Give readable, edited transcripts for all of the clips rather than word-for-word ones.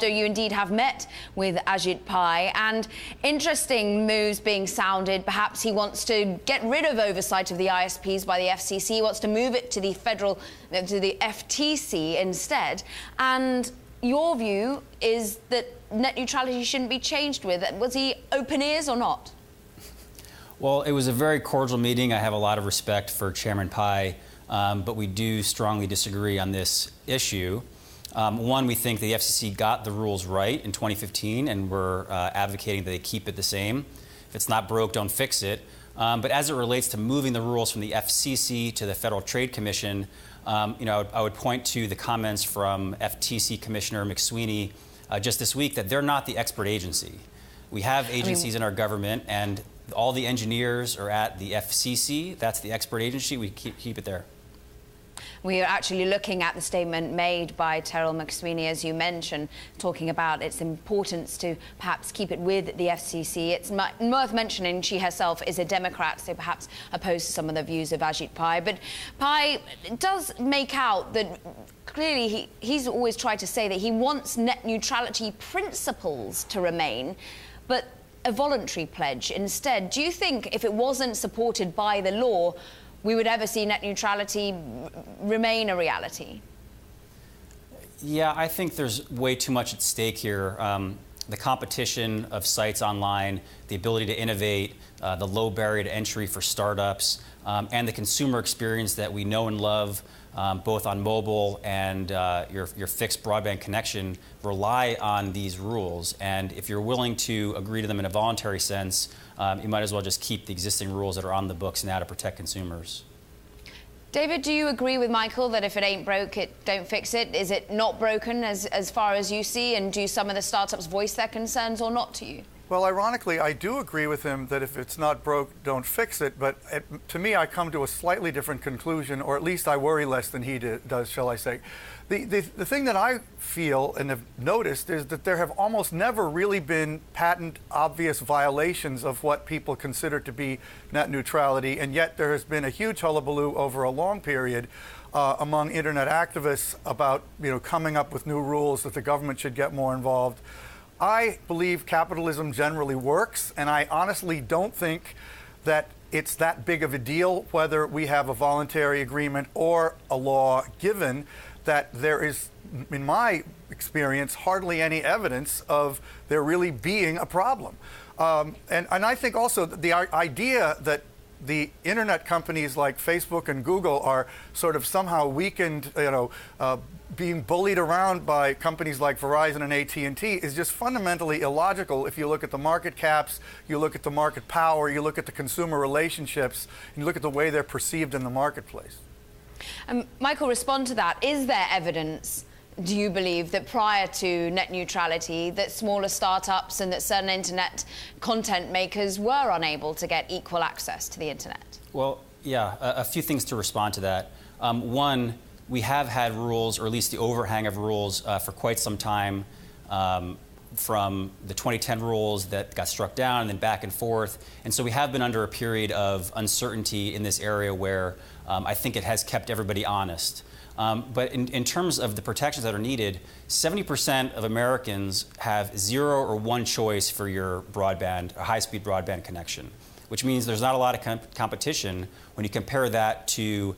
after you indeed have met with Ajit Pai, and interesting moves being sounded. Perhaps he wants to get rid of oversight of the ISPs by the FCC, he wants to move it to the FTC instead. And your view is that net neutrality shouldn't be changed with. Was he open ears or not? Well, it was a very cordial meeting. I have a lot of respect for Chairman Pai, but we do strongly disagree on this issue. One, we think the FCC got the rules right in 2015, and we're advocating that they keep it the same. If it's not broke, don't fix it. But as it relates to moving the rules from the FCC to the Federal Trade Commission, I would point to the comments from FTC Commissioner McSweeney just this week that they're not the expert agency. We have agencies in our government, and all the engineers are at the FCC. That's the expert agency. We keep it there. We are actually looking at the statement made by Terrell McSweeney, as you mentioned, talking about its importance to perhaps keep it with the FCC. It's worth mentioning she herself is a Democrat, so perhaps opposed to some of the views of Ajit Pai. But Pai does make out that clearly he's always tried to say that he wants net neutrality principles to remain, but a voluntary pledge instead. Do you think if it wasn't supported by the law, we would ever see net neutrality remain a reality? Yeah, I think there's way too much at stake here. The competition of sites online, the ability to innovate, the low barrier to entry for startups, and the consumer experience that we know and love, both on mobile and your fixed broadband connection, rely on these rules. And if you're willing to agree to them in a voluntary sense, you might as well just keep the existing rules that are on the books now to protect consumers. David, do you agree with Michael that if it ain't broke, don't fix it? Is it not broken as far as you see? And do some of the startups voice their concerns or not to you? Well, ironically, I do agree with him that if it's not broke, don't fix it. But to me, I come to a slightly different conclusion, or at least I worry less than he does, shall I say. The thing that I feel and have noticed is that there have almost never really been patent obvious violations of what people consider to be net neutrality, and yet there has been a huge hullabaloo over a long period among internet activists about coming up with new rules that the government should get more involved. I believe capitalism generally works, and I honestly don't think that it's that big of a deal whether we have a voluntary agreement or a law, given that there is, in my experience, hardly any evidence of there really being a problem. And I think also that the idea that the internet companies like Facebook and Google are sort of somehow weakened, being bullied around by companies like Verizon and AT&T is just fundamentally illogical if you look at the market caps, you look at the market power, you look at the consumer relationships, and you look at the way they're perceived in the marketplace. Michael, respond to that. Is there evidence, do you believe, that prior to net neutrality, that smaller startups and that certain internet content makers were unable to get equal access to the internet? Well, yeah, a few things to respond to that. One, we have had rules, or at least the overhang of rules, for quite some time, from the 2010 rules that got struck down and then back and forth. And so we have been under a period of uncertainty in this area where I think it has kept everybody honest. But in terms of the protections that are needed, 70% of Americans have 0 or 1 choice for your broadband, a high-speed broadband connection, which means there's not a lot of competition when you compare that to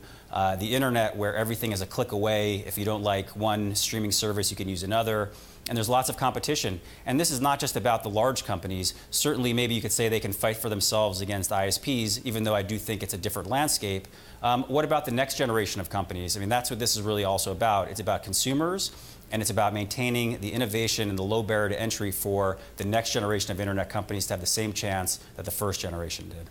the internet, where everything is a click away. If you don't like one streaming service, you can use another. And there's lots of competition. And this is not just about the large companies. Certainly, maybe you could say they can fight for themselves against ISPs, even though I do think it's a different landscape. What about the next generation of companies? I mean, that's what this is really also about. It's about consumers, and it's about maintaining the innovation and the low barrier to entry for the next generation of internet companies to have the same chance that the first generation did.